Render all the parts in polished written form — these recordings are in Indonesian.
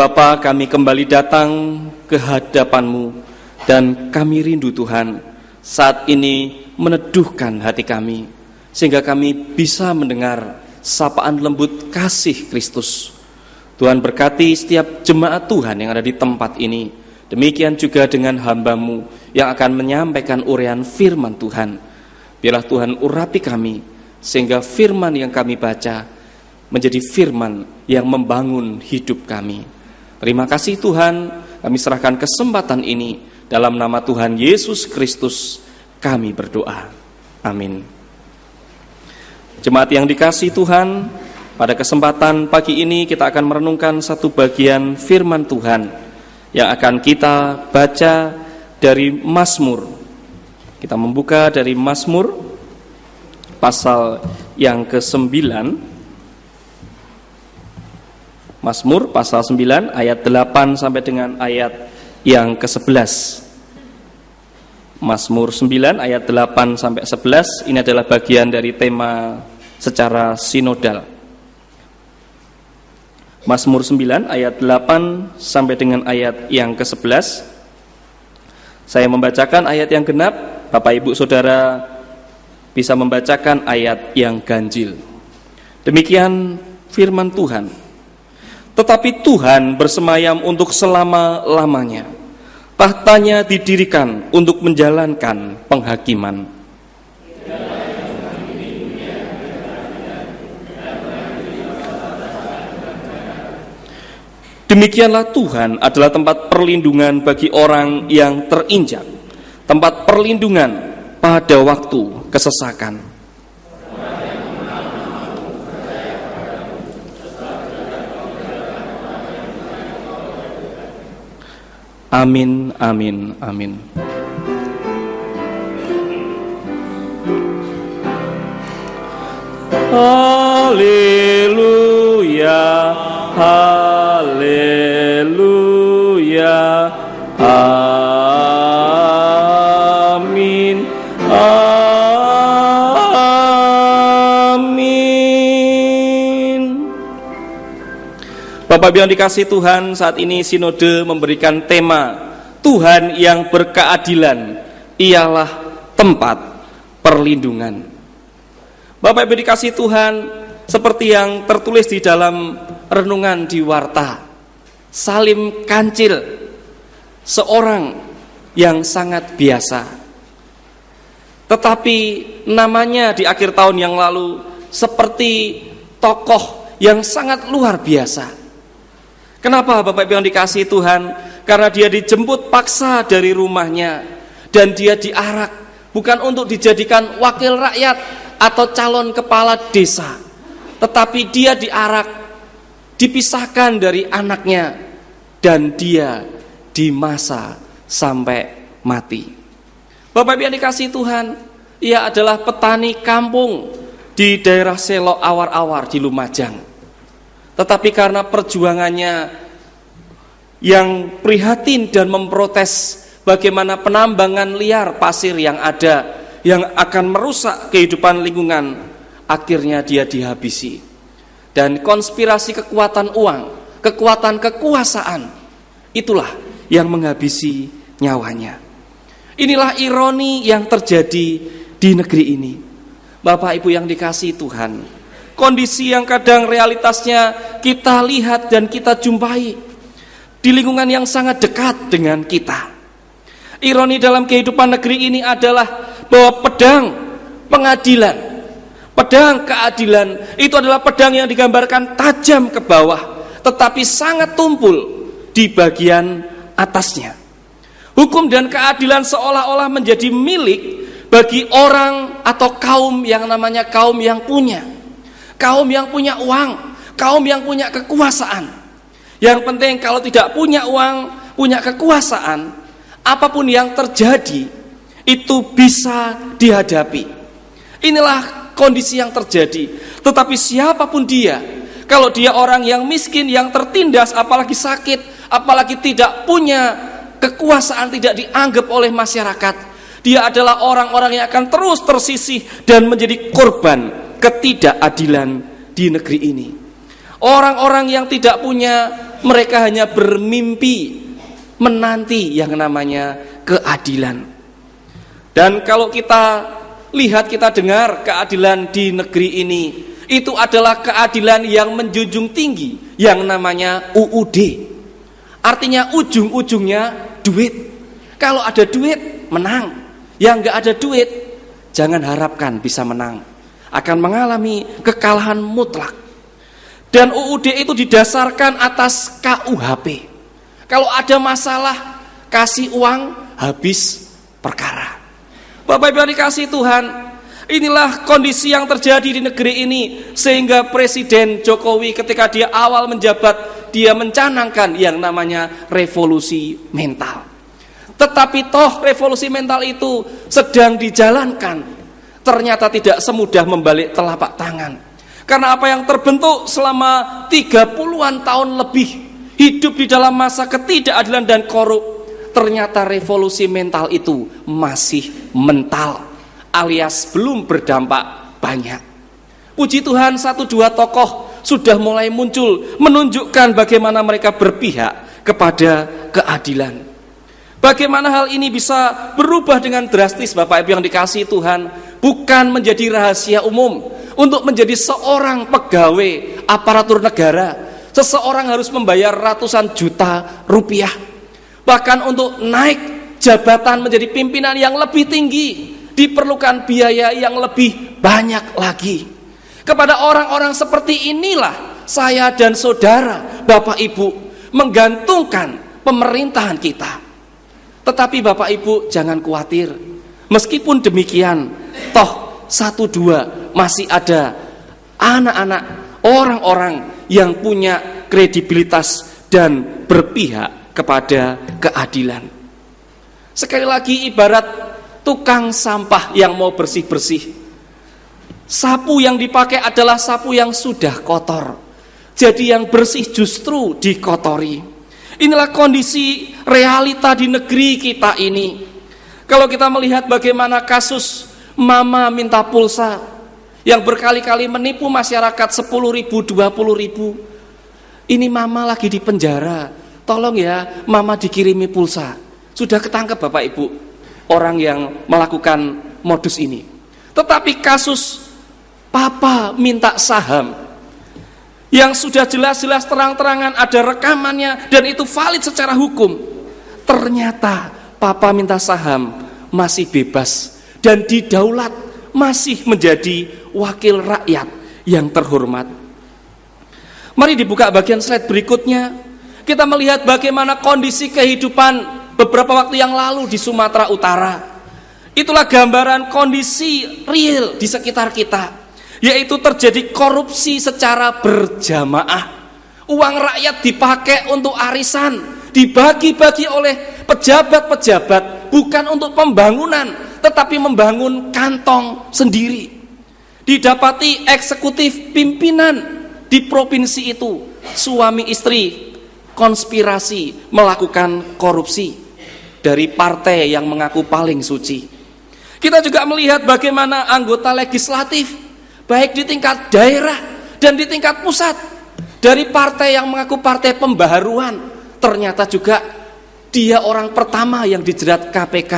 Bapa, kami kembali datang ke hadapan-Mu dan kami rindu Tuhan saat ini meneduhkan hati kami sehingga kami bisa mendengar sapaan lembut kasih Kristus. Tuhan berkati setiap jemaat Tuhan yang ada di tempat ini. Demikian juga dengan hamba-Mu yang akan menyampaikan uraian firman Tuhan. Biarlah Tuhan urapi kami sehingga firman yang kami baca menjadi firman yang membangun hidup kami. Terima kasih Tuhan, kami serahkan kesempatan ini dalam nama Tuhan Yesus Kristus kami berdoa. Amin. Jemaat yang dikasihi Tuhan, pada kesempatan pagi ini kita akan merenungkan satu bagian firman Tuhan yang akan kita baca dari Mazmur. Kita membuka dari Mazmur pasal yang ke-9. Mazmur pasal 9 ayat 8 sampai dengan ayat yang ke-11. Mazmur 9 ayat 8 sampai 11 ini adalah bagian dari tema secara sinodal. Mazmur 9 ayat 8 sampai dengan ayat yang ke-11. Saya membacakan ayat yang genap, Bapak Ibu Saudara bisa membacakan ayat yang ganjil. Demikian firman Tuhan. Tetapi Tuhan bersemayam untuk selama-lamanya. Tahtanya didirikan untuk menjalankan penghakiman. Demikianlah Tuhan adalah tempat perlindungan bagi orang yang terinjak, tempat perlindungan pada waktu kesesakan. Amin, amin, amin. Haleluya, haleluya, amin, amin. Bapak Ibu yang dikasihi Tuhan, saat ini sinode memberikan tema Tuhan yang berkeadilan ialah tempat perlindungan. Bapak Ibu dikasihi Tuhan, seperti yang tertulis di dalam renungan di Warta, Salim Kancil, seorang yang sangat biasa, tetapi namanya di akhir tahun yang lalu seperti tokoh yang sangat luar biasa. Kenapa Bapak Ibu yang dikasihi Tuhan? Karena dia dijemput paksa dari rumahnya dan dia diarak bukan untuk dijadikan wakil rakyat atau calon kepala desa, tetapi dia diarak, dipisahkan dari anaknya dan dia dimasa sampai mati. Bapak Ibu yang dikasihi Tuhan, ia adalah petani kampung di daerah Selok Awar-Awar di Lumajang. Tetapi karena perjuangannya yang prihatin dan memprotes bagaimana penambangan liar pasir yang ada, yang akan merusak kehidupan lingkungan, akhirnya dia dihabisi. Dan konspirasi kekuatan uang, kekuatan kekuasaan, itulah yang menghabisi nyawanya. Inilah ironi yang terjadi di negeri ini. Bapak Ibu yang dikasihi Tuhan, kondisi yang kadang realitasnya kita lihat dan kita jumpai di lingkungan yang sangat dekat dengan kita. Ironi dalam kehidupan negeri ini adalah bahwa pedang pengadilan, pedang keadilan itu adalah pedang yang digambarkan tajam ke bawah, tetapi sangat tumpul di bagian atasnya. Hukum dan keadilan seolah-olah menjadi milik bagi orang atau kaum yang namanya kaum yang punya. Kaum yang punya uang, kaum yang punya kekuasaan. Yang penting kalau tidak punya uang, punya kekuasaan, apapun yang terjadi itu bisa dihadapi. Inilah kondisi yang terjadi. Tetapi siapapun dia, kalau dia orang yang miskin, yang tertindas, apalagi sakit, apalagi tidak punya kekuasaan, tidak dianggap oleh masyarakat, dia adalah orang-orang yang akan terus tersisih dan menjadi korban ketidakadilan di negeri ini. Orang-orang yang tidak punya Mereka hanya bermimpi menanti yang namanya keadilan. Dan kalau kita lihat, kita dengar keadilan di negeri ini, itu adalah keadilan yang menjunjung tinggi yang namanya UUD. Artinya ujung-ujungnya duit. Kalau ada duit, menang. Yang nggak ada duit, jangan harapkan bisa menang. Akan mengalami kekalahan mutlak. Dan UUD itu didasarkan atas KUHP. Kalau ada masalah, kasih uang, habis perkara. Bapak Ibu yang dikasihi Tuhan, inilah kondisi yang terjadi di negeri ini, sehingga Presiden Jokowi ketika dia awal menjabat, dia mencanangkan yang namanya revolusi mental. Tetapi toh revolusi mental itu sedang dijalankan, ternyata tidak semudah membalik telapak tangan. Karena apa yang terbentuk selama 30-an tahun lebih, hidup di dalam masa ketidakadilan dan korup, ternyata revolusi mental itu masih mental, alias belum berdampak banyak. Puji Tuhan, 1-2 tokoh sudah mulai muncul menunjukkan bagaimana mereka berpihak kepada keadilan. Bagaimana hal ini bisa berubah dengan drastis, Bapak Ibu yang dikasihi Tuhan, bukan menjadi rahasia umum. Untuk menjadi seorang pegawai aparatur negara, seseorang harus membayar ratusan juta rupiah. Bahkan untuk naik jabatan menjadi pimpinan yang lebih tinggi, diperlukan biaya yang lebih banyak lagi. Kepada orang-orang seperti inilah saya dan saudara, Bapak Ibu, menggantungkan pemerintahan kita. Tetapi Bapak Ibu jangan khawatir. Meskipun demikian, toh 1-2 masih ada anak-anak, orang-orang yang punya kredibilitas dan berpihak kepada keadilan. Sekali lagi, ibarat tukang sampah yang mau bersih-bersih. Sapu yang dipakai adalah sapu yang sudah kotor. Jadi yang bersih justru dikotori. Inilah kondisi realita di negeri kita ini. Kalau kita melihat bagaimana kasus mama minta pulsa yang berkali-kali menipu masyarakat 10.000, 20.000. Ini mama lagi di penjara. Tolong ya, mama dikirimi pulsa. Sudah ketangkep Bapak Ibu orang yang melakukan modus ini. Tetapi kasus papa minta saham yang sudah jelas-jelas terang-terangan ada rekamannya dan itu valid secara hukum. Ternyata papa minta saham masih bebas dan didaulat, masih menjadi wakil rakyat yang terhormat. Mari dibuka bagian slide berikutnya. Kita melihat bagaimana kondisi kehidupan beberapa waktu yang lalu di Sumatera Utara. Itulah gambaran kondisi real di sekitar kita, yaitu terjadi korupsi secara berjamaah. Uang rakyat dipakai untuk arisan, dibagi-bagi oleh pejabat-pejabat, bukan untuk pembangunan, tetapi membangun kantong sendiri. Didapati eksekutif pimpinan di provinsi itu, suami istri konspirasi melakukan korupsi dari partai yang mengaku paling suci. Kita juga melihat bagaimana anggota legislatif, baik di tingkat daerah dan di tingkat pusat, dari partai yang mengaku partai pembaharuan, ternyata juga dia orang pertama yang dijerat KPK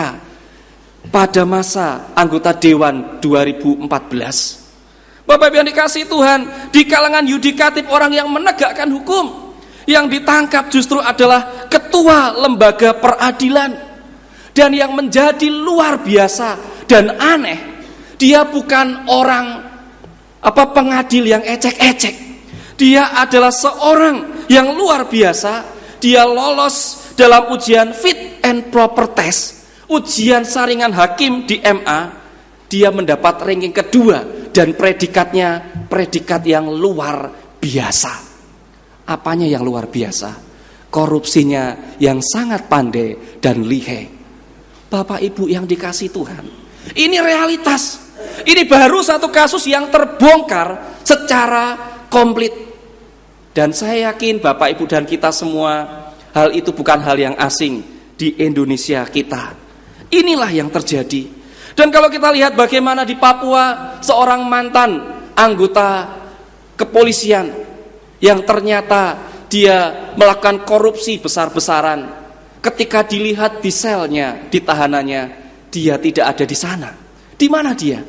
pada masa anggota Dewan 2014. Bapak Ibu yang dikasihi Tuhan, di kalangan yudikatif, orang yang menegakkan hukum, yang ditangkap justru adalah ketua lembaga peradilan. Dan yang menjadi luar biasa dan aneh, dia bukan orang pengadil yang ecek-ecek. Dia adalah seorang yang luar biasa. Dia lolos dalam ujian fit and proper test, ujian saringan hakim di MA. Dia mendapat ranking kedua dan predikatnya predikat yang luar biasa. Apanya yang luar biasa? Korupsinya yang sangat pandai dan lihai. Bapak Ibu yang dikasihi Tuhan, ini realitas. Ini baru satu kasus yang terbongkar secara komplit. Dan saya yakin Bapak Ibu dan kita semua, hal itu bukan hal yang asing di Indonesia kita. Inilah yang terjadi. Dan kalau kita lihat bagaimana di Papua, seorang mantan anggota kepolisian yang ternyata dia melakukan korupsi besar-besaran. Ketika dilihat di selnya, di tahanannya, dia tidak ada di sana. Di mana dia?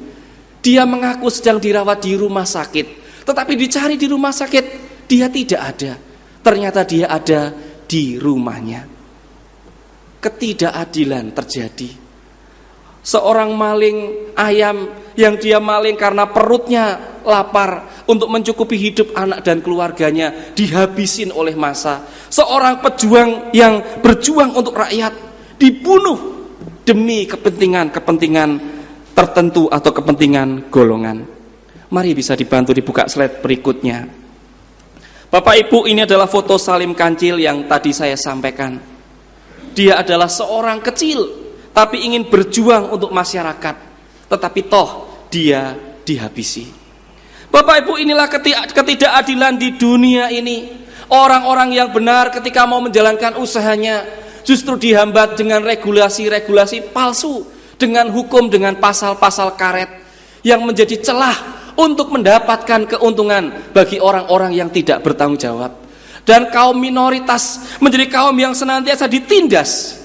Dia mengaku sedang dirawat di rumah sakit, tetapi dicari di rumah sakit, dia tidak ada. Ternyata dia ada di rumahnya. Ketidakadilan terjadi. Seorang maling ayam yang dia maling karena perutnya lapar untuk mencukupi hidup anak dan keluarganya, dihabisin oleh massa. Seorang pejuang yang berjuang untuk rakyat dibunuh demi kepentingan tertentu atau kepentingan golongan. Mari bisa dibantu dibuka slide berikutnya. Bapak Ibu, ini adalah foto Salim Kancil yang tadi saya sampaikan. Dia adalah seorang kecil, tapi ingin berjuang untuk masyarakat, tetapi toh dia dihabisi. Bapak Ibu, inilah ketidakadilan di dunia ini. Orang-orang yang benar ketika mau menjalankan usahanya justru dihambat dengan regulasi-regulasi palsu, dengan hukum, dengan pasal-pasal karet yang menjadi celah untuk mendapatkan keuntungan bagi orang-orang yang tidak bertanggung jawab. Dan kaum minoritas menjadi kaum yang senantiasa ditindas,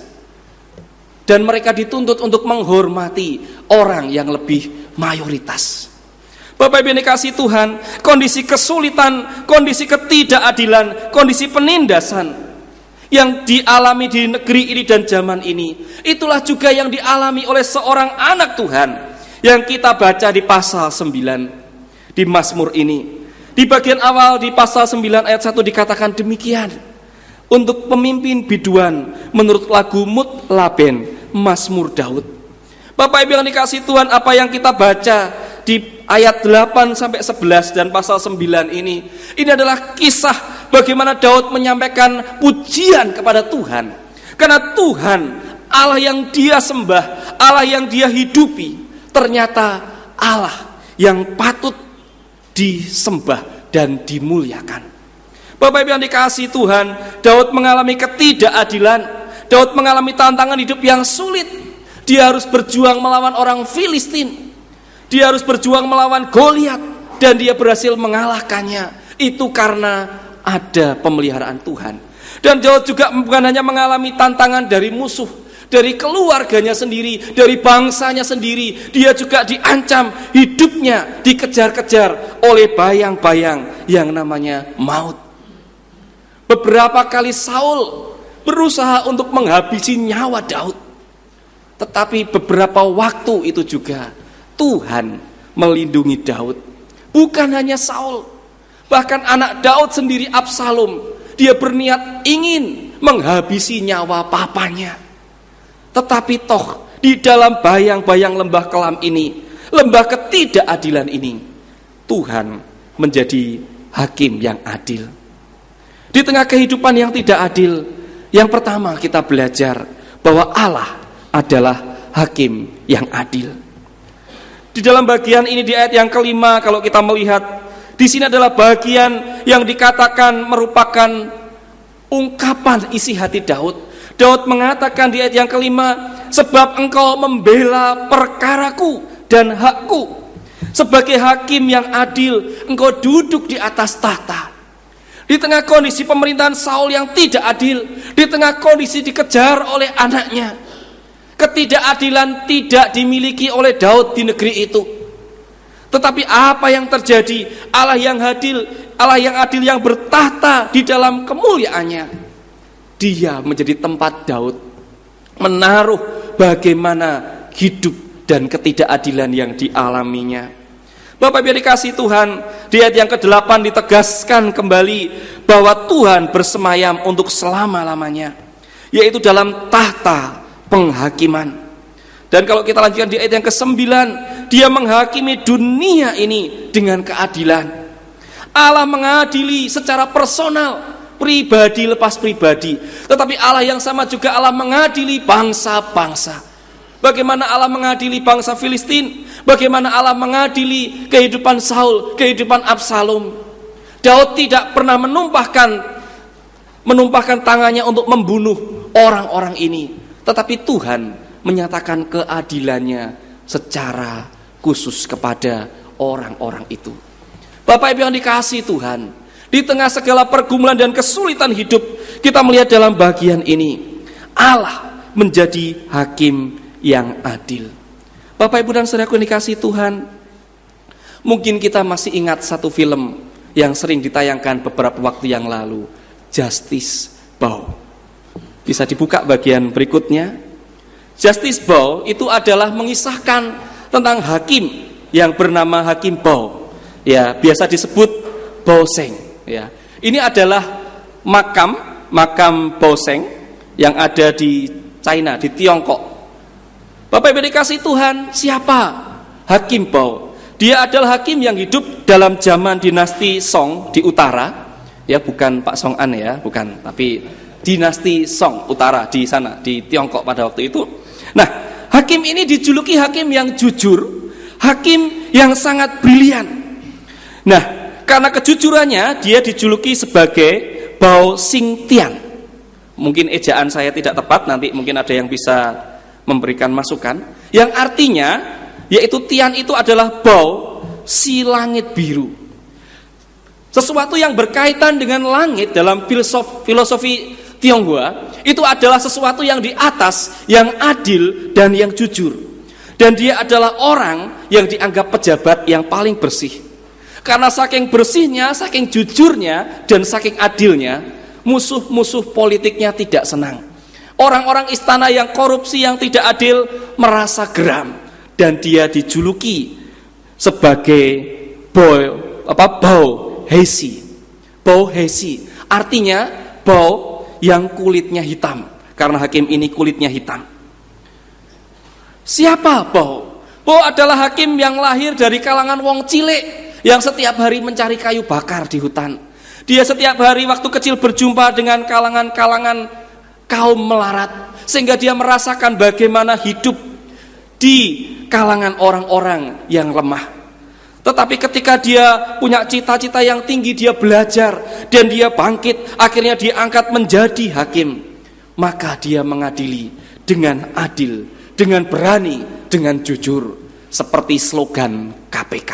dan mereka dituntut untuk menghormati orang yang lebih mayoritas. Bapak Ibu yang dikasihi Tuhan, kondisi kesulitan, kondisi ketidakadilan, kondisi penindasan yang dialami di negeri ini dan zaman ini, itulah juga yang dialami oleh seorang anak Tuhan yang kita baca di pasal 9 di Mazmur ini. Di bagian awal di pasal 9 ayat 1 dikatakan demikian. Untuk pemimpin biduan menurut lagu Mutlaben, Mazmur Daud. Bapak Ibu yang dikasihi Tuhan, apa yang kita baca di ayat 8 sampai 11 dan pasal 9 ini adalah kisah bagaimana Daud menyampaikan pujian kepada Tuhan. Karena Tuhan, Allah yang dia sembah, Allah yang dia hidupi, ternyata Allah yang patut disembah dan dimuliakan. Bapak Ibu yang dikasihi Tuhan, Daud mengalami ketidakadilan, Daud mengalami tantangan hidup yang sulit. Dia harus berjuang melawan orang Filistin, dia harus berjuang melawan Goliat, dan dia berhasil mengalahkannya. Itu karena ada pemeliharaan Tuhan. Dan Daud juga bukan hanya mengalami tantangan dari musuh, dari keluarganya sendiri, dari bangsanya sendiri. Dia juga diancam hidupnya, dikejar-kejar oleh bayang-bayang yang namanya maut. Beberapa kali Saul berusaha untuk menghabisi nyawa Daud, tetapi beberapa waktu itu juga Tuhan melindungi Daud. Bukan hanya Saul, bahkan anak Daud sendiri, Absalom, dia berniat ingin menghabisi nyawa papanya. Tetapi toh di dalam bayang-bayang lembah kelam ini, lembah ketidakadilan ini, Tuhan menjadi hakim yang adil. Di tengah kehidupan yang tidak adil, yang pertama kita belajar bahwa Allah adalah hakim yang adil. Di dalam bagian ini di ayat yang kelima, kalau kita melihat di sini adalah bagian yang dikatakan merupakan ungkapan isi hati Daud. Daud mengatakan di ayat yang kelima, sebab engkau membela perkaraku dan hakku. Sebagai hakim yang adil, engkau duduk di atas tahta. Di tengah kondisi pemerintahan Saul yang tidak adil, di tengah kondisi dikejar oleh anaknya, ketidakadilan tidak dimiliki oleh Daud di negeri itu. Tetapi apa yang terjadi? Allah yang adil yang bertahta di dalam kemuliaannya, Dia menjadi tempat Daud menaruh bagaimana hidup dan ketidakadilan yang dialaminya. Bapak Ibu dikasih Tuhan, di ayat yang ke-8 ditegaskan kembali bahwa Tuhan bersemayam untuk selama-lamanya, yaitu dalam tahta penghakiman. Dan kalau kita lanjutkan di ayat yang ke-9, Dia menghakimi dunia ini dengan keadilan. Allah mengadili secara personal, pribadi lepas pribadi. Tetapi Allah yang sama juga Allah mengadili bangsa-bangsa. Bagaimana Allah mengadili bangsa Filistin, bagaimana Allah mengadili kehidupan Saul, kehidupan Absalom. Daud tidak pernah menumpahkan tangannya untuk membunuh orang-orang ini, tetapi Tuhan menyatakan keadilannya secara khusus kepada orang-orang itu. Bapak Ibu yang dikasihi Tuhan, Di tengah segala pergumulan dan kesulitan hidup, kita melihat dalam bagian ini, Allah menjadi hakim yang adil. Bapak, Ibu, dan saudaraku yang dikasihi Tuhan, mungkin kita masih ingat satu film yang sering ditayangkan beberapa waktu yang lalu, Justice Bow. Bisa dibuka bagian berikutnya. Justice Bow itu adalah mengisahkan tentang hakim yang bernama Hakim Bow. Ya, biasa disebut Boseng. Ya, ini adalah makam Boseng yang ada di China, di Tiongkok. Bapak Ibu dikasih Tuhan, siapa Hakim Bow? Dia adalah hakim yang hidup dalam zaman dinasti Song di utara. Ya, bukan Pak Song An ya, bukan, tapi dinasti Song utara di sana, di Tiongkok pada waktu itu. Nah, hakim ini dijuluki hakim yang jujur, hakim yang sangat brilian. Nah, karena kejujurannya, dia dijuluki sebagai Bao Xing Tian. Mungkin ejaan saya tidak tepat, nanti mungkin ada yang bisa memberikan masukan. Yang artinya, yaitu Tian itu adalah Bao, si langit biru. Sesuatu yang berkaitan dengan langit dalam filosofi Tionghoa, itu adalah sesuatu yang di atas, yang adil, dan yang jujur. Dan dia adalah orang yang dianggap pejabat yang paling bersih. Karena saking bersihnya, saking jujurnya, dan saking adilnya, musuh-musuh politiknya tidak senang. Orang-orang istana yang korupsi, yang tidak adil, merasa geram. Dan dia dijuluki sebagai Bao Hesi. Bao Hesi artinya Bao yang kulitnya hitam, karena hakim ini kulitnya hitam. Siapa Bao? Bao adalah hakim yang lahir dari kalangan wong cilik, yang setiap hari mencari kayu bakar di hutan. Dia setiap hari waktu kecil berjumpa dengan kalangan-kalangan kaum melarat, sehingga dia merasakan bagaimana hidup di kalangan orang-orang yang lemah. Tetapi ketika dia punya cita-cita yang tinggi, dia belajar dan dia bangkit, akhirnya dia angkat menjadi hakim. Maka dia mengadili dengan adil, dengan berani, dengan jujur, seperti slogan KPK.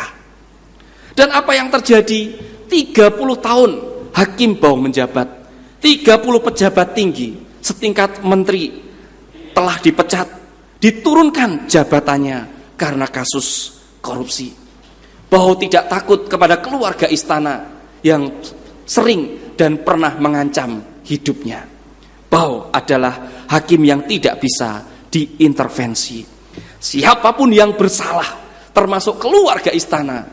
Dan apa yang terjadi? 30 tahun Hakim Bao menjabat. 30 pejabat tinggi setingkat menteri telah dipecat, diturunkan jabatannya karena kasus korupsi. Bao tidak takut kepada keluarga istana yang sering dan pernah mengancam hidupnya. Bao adalah hakim yang tidak bisa diintervensi. Siapapun yang bersalah, termasuk keluarga istana,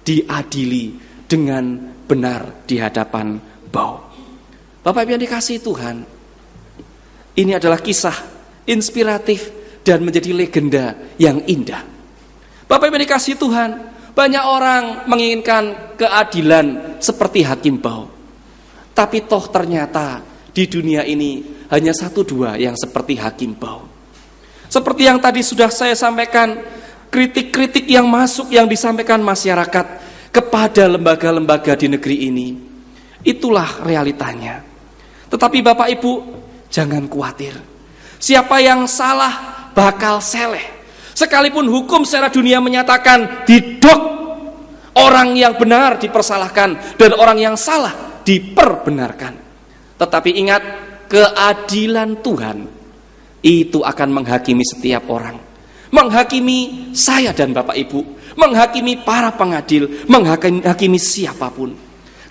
diadili dengan benar di hadapan Bao. Bapak Ibu yang dikasihi Tuhan, ini adalah kisah inspiratif dan menjadi legenda yang indah. Bapak Ibu yang dikasihi Tuhan, banyak orang menginginkan keadilan seperti Hakim Bao. Tapi toh ternyata di dunia ini hanya 1-2 yang seperti Hakim Bao. Seperti yang tadi sudah saya sampaikan, kritik-kritik yang masuk, yang disampaikan masyarakat kepada lembaga-lembaga di negeri ini, itulah realitanya. Tetapi Bapak Ibu, jangan khawatir. Siapa yang salah bakal seleh. Sekalipun hukum secara dunia menyatakan didok, orang yang benar dipersalahkan dan orang yang salah diperbenarkan. Tetapi ingat, keadilan Tuhan itu akan menghakimi setiap orang. Menghakimi saya dan Bapak Ibu, menghakimi para pengadil, menghakimi siapapun.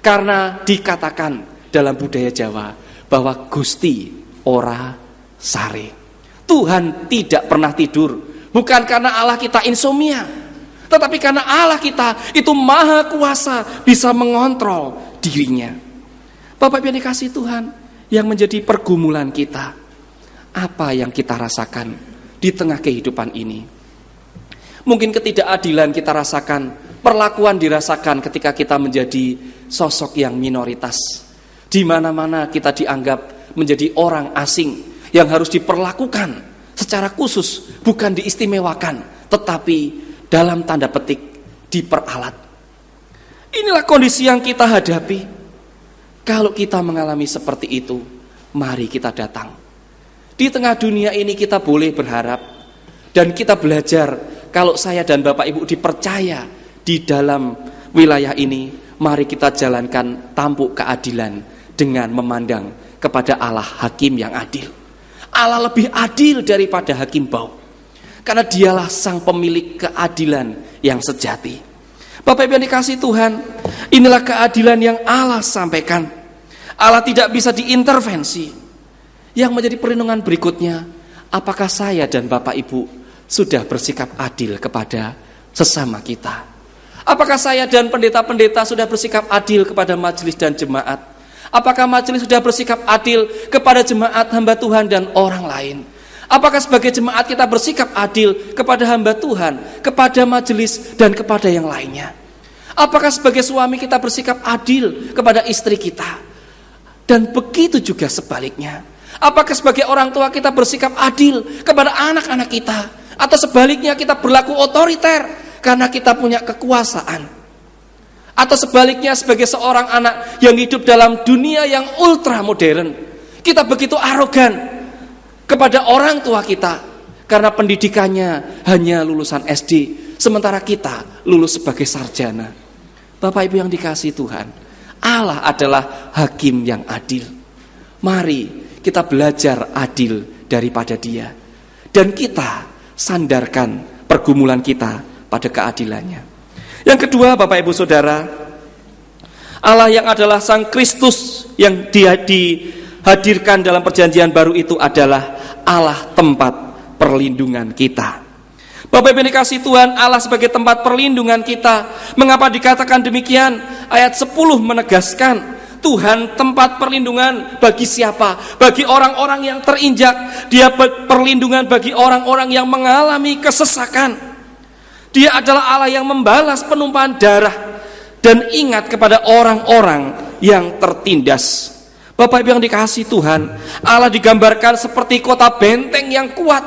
Karena dikatakan dalam budaya Jawa bahwa Gusti ora sare. Tuhan tidak pernah tidur, bukan karena Allah kita insomnia, tetapi karena Allah kita itu maha kuasa, bisa mengontrol dirinya. Bapak Ibu yang dikasihi Tuhan, yang menjadi pergumulan kita, apa yang kita rasakan di tengah kehidupan ini? Mungkin ketidakadilan kita rasakan, perlakuan dirasakan ketika kita menjadi sosok yang minoritas. Di mana-mana kita dianggap menjadi orang asing yang harus diperlakukan secara khusus, bukan diistimewakan, tetapi dalam tanda petik diperalat. Inilah kondisi yang kita hadapi. Kalau kita mengalami seperti itu, mari kita datang. Di tengah dunia ini kita boleh berharap dan kita belajar. Kalau saya dan Bapak Ibu dipercaya di dalam wilayah ini, mari kita jalankan tampuk keadilan dengan memandang kepada Allah Hakim yang adil. Allah lebih adil daripada hakim bau, karena dialah sang pemilik keadilan yang sejati. Bapak Ibu yang dikasihi Tuhan, inilah keadilan yang Allah sampaikan. Allah tidak bisa diintervensi. Yang menjadi perlindungan berikutnya, apakah saya dan Bapak Ibu sudah bersikap adil kepada sesama kita? Apakah saya dan pendeta-pendeta sudah bersikap adil kepada majelis dan jemaat? Apakah majelis sudah bersikap adil kepada jemaat hamba Tuhan dan orang lain? Apakah sebagai jemaat kita bersikap adil kepada hamba Tuhan, kepada majelis dan kepada yang lainnya? Apakah sebagai suami kita bersikap adil kepada istri kita? Dan begitu juga sebaliknya. Apakah sebagai orang tua kita bersikap adil kepada anak-anak kita? Atau sebaliknya kita berlaku otoriter karena kita punya kekuasaan? Atau sebaliknya sebagai seorang anak yang hidup dalam dunia yang ultra modern, kita begitu arogan kepada orang tua kita karena pendidikannya hanya lulusan SD, sementara kita lulus sebagai sarjana. Bapak Ibu yang dikasihi Tuhan, Allah adalah hakim yang adil. Mari kita belajar adil daripada Dia, dan kita sandarkan pergumulan kita pada keadilannya. Yang kedua, Bapak Ibu Saudara, Allah yang adalah Sang Kristus yang dihadirkan dalam perjanjian baru itu adalah Allah tempat perlindungan kita. Bapak Ibu dikasihi Tuhan, Allah sebagai tempat perlindungan kita. Mengapa dikatakan demikian? Ayat 10 menegaskan, Tuhan tempat perlindungan bagi siapa? Bagi orang-orang yang terinjak. Dia perlindungan bagi orang-orang yang mengalami kesesakan. Dia adalah Allah yang membalas penumpahan darah dan ingat kepada orang-orang yang tertindas. Bapak Ibu yang dikasihi Tuhan, Allah digambarkan seperti kota benteng yang kuat,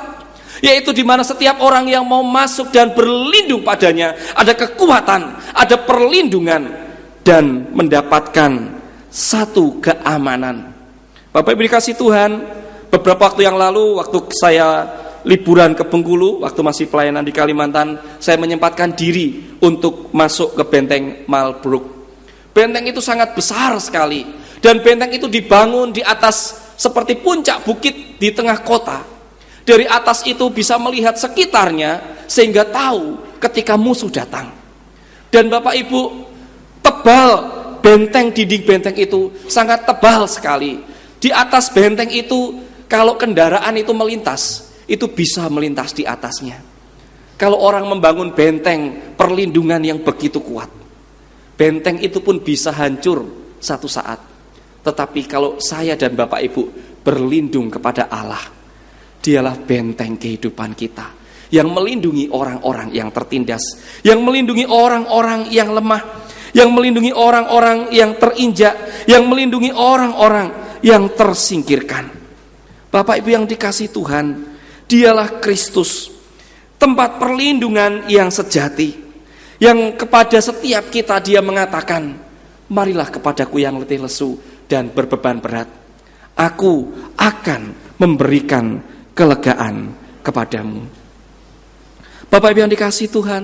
yaitu di mana setiap orang yang mau masuk dan berlindung padanya ada kekuatan, ada perlindungan dan mendapatkan satu keamanan. Bapak Ibu dikasihi Tuhan, beberapa waktu yang lalu waktu saya liburan ke Bengkulu, waktu masih pelayanan di Kalimantan, saya menyempatkan diri untuk masuk ke benteng Malbruk. Benteng itu sangat besar sekali, dan benteng itu dibangun di atas seperti puncak bukit di tengah kota. Dari atas itu bisa melihat sekitarnya sehingga tahu ketika musuh datang. Dan Bapak Ibu, tebal benteng, dinding benteng itu sangat tebal sekali. Di atas benteng itu kalau kendaraan itu melintas, itu bisa melintas di atasnya. Kalau orang membangun benteng perlindungan yang begitu kuat, benteng itu pun bisa hancur satu saat. Tetapi kalau saya dan Bapak Ibu berlindung kepada Allah, Dialah benteng kehidupan kita, yang melindungi orang-orang yang tertindas, yang melindungi orang-orang yang lemah, yang melindungi orang-orang yang terinjak, yang melindungi orang-orang yang tersingkirkan. Bapak Ibu yang dikasihi Tuhan, Dialah Kristus, tempat perlindungan yang sejati, yang kepada setiap kita Dia mengatakan, marilah kepadaku yang letih lesu dan berbeban berat, aku akan memberikan kelegaan kepadamu. Bapak Ibu yang dikasihi Tuhan,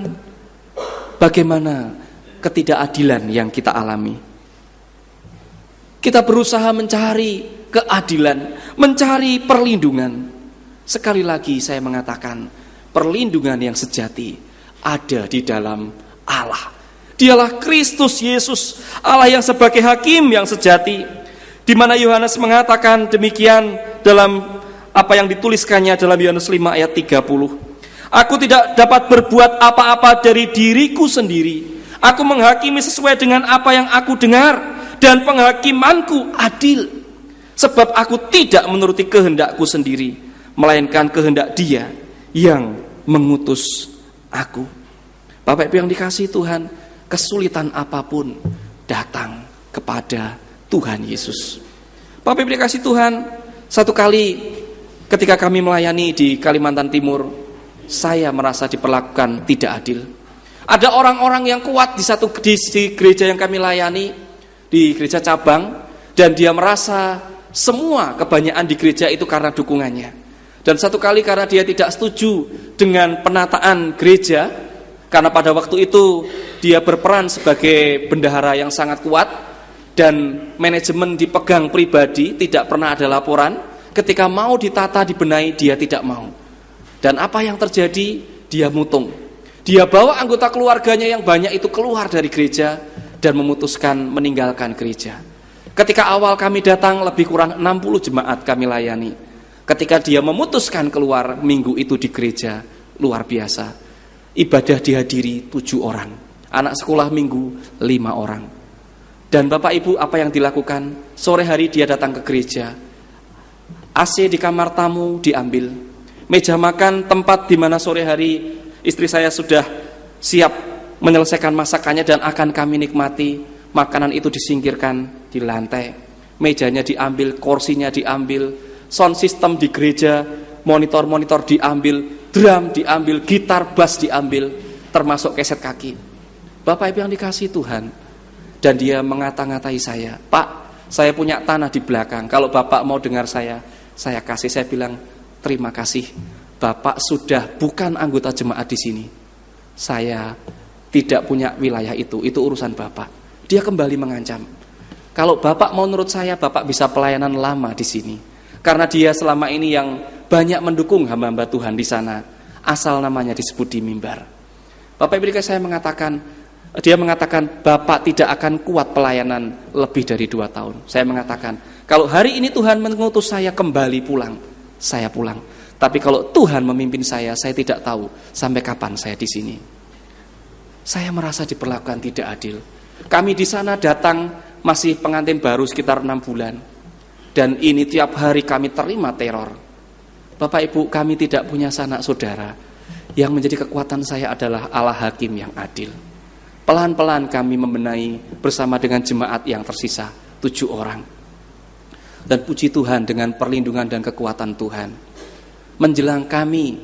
bagaimana ketidakadilan yang kita alami? Kita berusaha mencari keadilan, mencari perlindungan. Sekali lagi saya mengatakan, perlindungan yang sejati ada di dalam Allah. Dialah Kristus Yesus, Allah yang sebagai hakim yang sejati. Di mana Yohanes mengatakan demikian dalam apa yang dituliskannya dalam Yohanes 5 ayat 30. Aku tidak dapat berbuat apa-apa dari diriku sendiri. Aku menghakimi sesuai dengan apa yang aku dengar, dan penghakimanku adil. Sebab aku tidak menuruti kehendakku sendiri, melainkan kehendak Dia yang mengutus aku. Bapak Ibu yang dikasihi Tuhan, kesulitan apapun datang kepada Tuhan Yesus. Bapak Ibu dikasihi Tuhan, satu kali ketika kami melayani di Kalimantan Timur, saya merasa diperlakukan tidak adil. Ada orang-orang yang kuat di gereja yang kami layani, di gereja cabang, dan dia merasa semua kebanyakan di gereja itu karena dukungannya. Dan satu kali karena dia tidak setuju dengan penataan gereja, Karena pada waktu itu dia berperan sebagai bendahara yang sangat kuat dan manajemen dipegang pribadi, tidak pernah ada laporan. Ketika mau ditata, dibenahi, dia tidak mau. Dan apa yang terjadi? Dia mutung. Dia bawa anggota keluarganya yang banyak itu keluar dari gereja dan memutuskan meninggalkan gereja. Ketika awal kami datang, lebih kurang 60 jemaat kami layani. Ketika dia memutuskan keluar, minggu itu di gereja, luar biasa. Ibadah dihadiri 7 orang, anak sekolah minggu 5 orang. Dan Bapak Ibu, apa yang dilakukan? Sore hari dia datang ke gereja, AC di kamar tamu diambil, meja makan, tempat di mana sore hari istri saya sudah siap menyelesaikan masakannya dan akan kami nikmati, makanan itu disingkirkan di lantai, mejanya diambil, kursinya diambil, sound system di gereja, monitor-monitor diambil, drum diambil, gitar, bass diambil, termasuk keset kaki. Bapak Ibu yang dikasihi Tuhan. Dan dia mengata-ngatai saya, Pak, saya punya tanah di belakang, kalau Bapak mau dengar saya kasih. Saya bilang, terima kasih, Bapak sudah bukan anggota jemaat di sini. Saya tidak punya wilayah itu urusan Bapak. Dia kembali mengancam, kalau Bapak mau nurut saya, Bapak bisa pelayanan lama di sini. Karena dia selama ini yang banyak mendukung hamba-hamba Tuhan di sana, asal namanya disebut di mimbar. Bapak Ibu saya mengatakan, dia mengatakan, Bapak tidak akan kuat pelayanan lebih dari 2 tahun. Saya mengatakan, kalau hari ini Tuhan mengutus saya kembali pulang, saya pulang. Tapi kalau Tuhan memimpin saya tidak tahu sampai kapan saya di sini. Saya merasa diperlakukan tidak adil. Kami di sana datang masih pengantin baru sekitar 6 bulan. Dan ini tiap hari kami terima teror. Bapak Ibu, kami tidak punya sanak saudara. Yang menjadi kekuatan saya adalah Allah Hakim yang adil. Pelan-pelan kami membenahi bersama dengan jemaat yang tersisa 7 orang. Dan puji Tuhan, dengan perlindungan dan kekuatan Tuhan, menjelang kami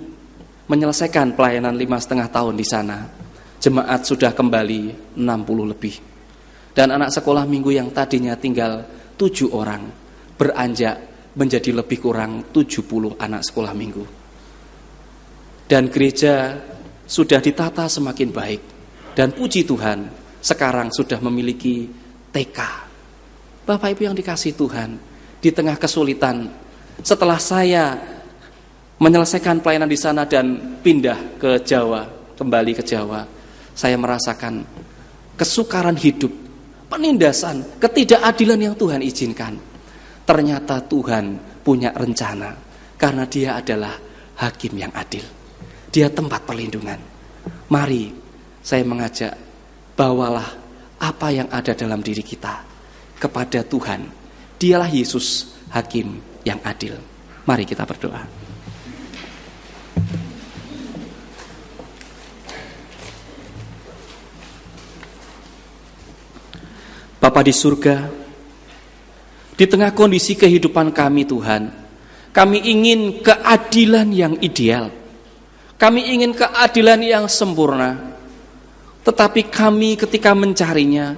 menyelesaikan pelayanan 5,5 tahun di sana, jemaat sudah kembali 60 lebih. Dan anak sekolah minggu yang tadinya tinggal 7 orang beranjak menjadi lebih kurang 70 anak sekolah minggu. Dan gereja sudah ditata semakin baik. Dan puji Tuhan, sekarang sudah memiliki TK. Bapak Ibu yang dikasihi Tuhan, di tengah kesulitan, setelah saya menyelesaikan pelayanan di sana dan pindah ke Jawa, kembali ke Jawa, saya merasakan kesukaran hidup, penindasan, ketidakadilan yang Tuhan izinkan. Ternyata Tuhan punya rencana, karena Dia adalah Hakim yang adil. Dia tempat perlindungan. Mari, saya mengajak, bawalah apa yang ada dalam diri kita kepada Tuhan. Dialah Yesus, Hakim yang adil. Mari kita berdoa. Bapa di surga, di tengah kondisi kehidupan kami Tuhan, kami ingin keadilan yang ideal. Kami ingin keadilan yang sempurna. Tetapi kami ketika mencarinya,